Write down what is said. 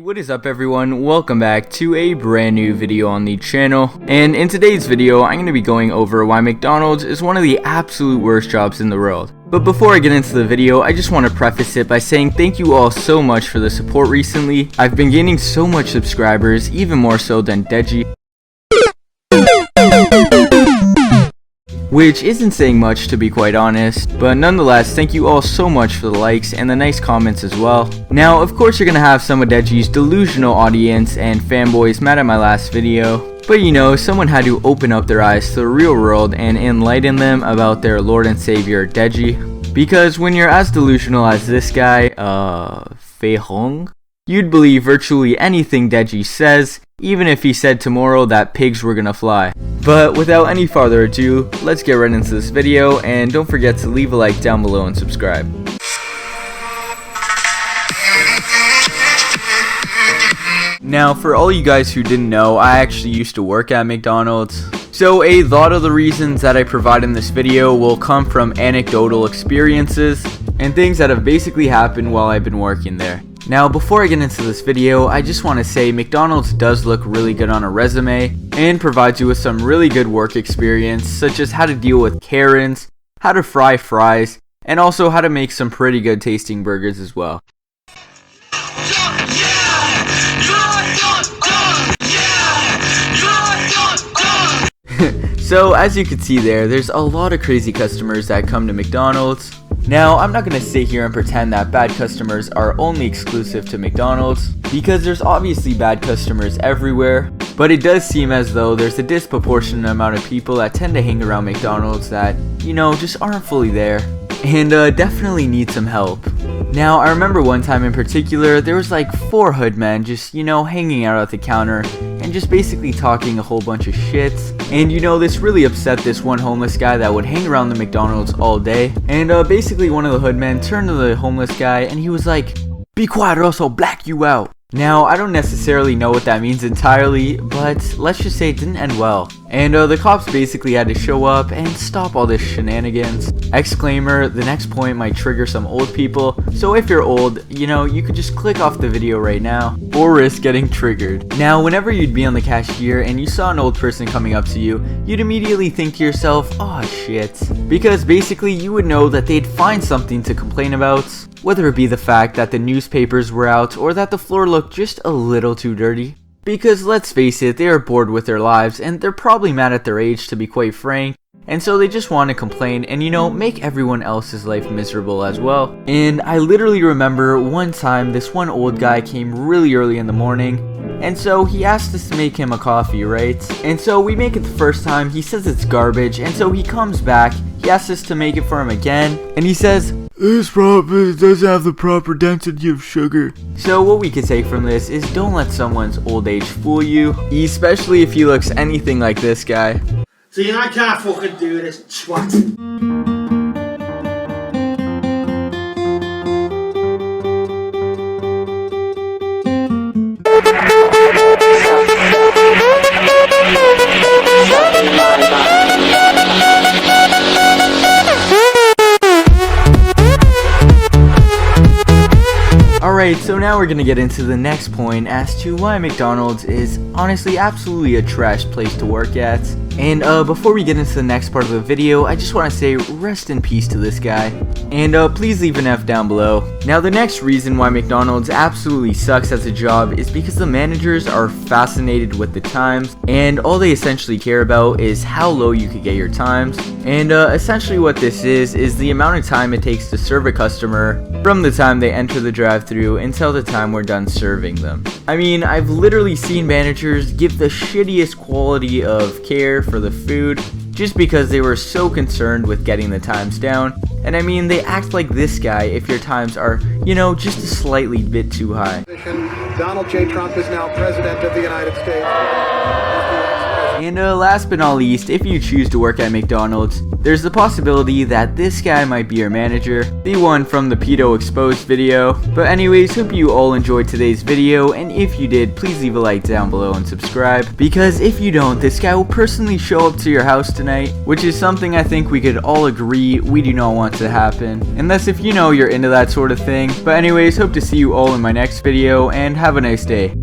What is up everyone? Welcome back to a brand new video on the channel. And in today's video, I'm going to be going over why McDonald's is one of the absolute worst jobs in the world. But before I get into the video, I just want to preface it by saying thank you all so much for the support recently. I've been gaining so much subscribers, even more so than Deji, which isn't saying much to be quite honest, but nonetheless, thank you all so much for the likes and the nice comments as well. Now, of course you're gonna have some of Deji's delusional audience and fanboys mad at my last video, but you know, someone had to open up their eyes to the real world and enlighten them about their Lord and Savior Deji. Because when you're as delusional as this guy, Fei Hong, you'd believe virtually anything Deji says, even if he said tomorrow that pigs were gonna fly. But without any further ado, let's get right into this video, and don't forget to leave a like down below and subscribe. Now, for all you guys who didn't know, I actually used to work at McDonald's. So a lot of the reasons that I provide in this video will come from anecdotal experiences and things that have basically happened while I've been working there. Now, before I get into this video, I just want to say McDonald's does look really good on a resume and provides you with some really good work experience, such as how to deal with Karens, how to fry fries, and also how to make some pretty good tasting burgers as well. So as you can see there's a lot of crazy customers that come to McDonald's. Now, I'm not going to sit here and pretend that bad customers are only exclusive to McDonald's, because there's obviously bad customers everywhere, but it does seem as though there's a disproportionate amount of people that tend to hang around McDonald's that, you know, just aren't fully there, and definitely need some help. Now, I remember one time in particular, there was like 4 hood men just, you know, hanging out at the counter and just basically talking a whole bunch of shit. And you know, this really upset this one homeless guy that would hang around the McDonald's all day. And basically one of the hood men turned to the homeless guy and he was like, "Be quiet or else I'll black you out." Now, I don't necessarily know what that means entirely, but let's just say it didn't end well. And the cops basically had to show up and stop all this shenanigans. Exclaimer, the next point might trigger some old people, so if you're old, you know, you could just click off the video right now, or risk getting triggered. Now, whenever you'd be on the cashier and you saw an old person coming up to you, you'd immediately think to yourself, "Aw, shit." Because basically you would know that they'd find something to complain about, whether it be the fact that the newspapers were out or that the floor looked just a little too dirty. Because let's face it, they are bored with their lives and they're probably mad at their age, to be quite frank, and so they just want to complain and, you know, make everyone else's life miserable as well. And I literally remember one time this one old guy came really early in the morning, and so he asked us to make him a coffee, right? And so we make it the first time, he says it's garbage, and so he comes back, he asks us to make it for him again, and he says, "This probably doesn't have the proper density of sugar." So what we could take from this is don't let someone's old age fool you, especially if he looks anything like this guy. So you know I can't fucking do this, twat. Alright, so now we're gonna get into the next point as to why McDonald's is honestly absolutely a trash place to work at. And before we get into the next part of the video, I just want to say rest in peace to this guy. And please leave an F down below. Now, the next reason why McDonald's absolutely sucks as a job is because the managers are fascinated with the times, and all they essentially care about is how low you could get your times. And essentially what this is the amount of time it takes to serve a customer from the time they enter the drive-thru until the time we're done serving them. I mean, I've literally seen managers give the shittiest quality of care for the food just because they were so concerned with getting the times down. And I mean, they act like this guy if your times are, you know, just a slightly bit too high. Donald J. Trump is now President of the United States. And last but not least, if you choose to work at McDonald's, there's the possibility that this guy might be your manager, the one from the pedo exposed video. But anyways, hope you all enjoyed today's video, and if you did, please leave a like down below and subscribe, because if you don't, this guy will personally show up to your house tonight, which is something I think we could all agree we do not want to happen, unless if you know you're into that sort of thing. But anyways, hope to see you all in my next video, and have a nice day.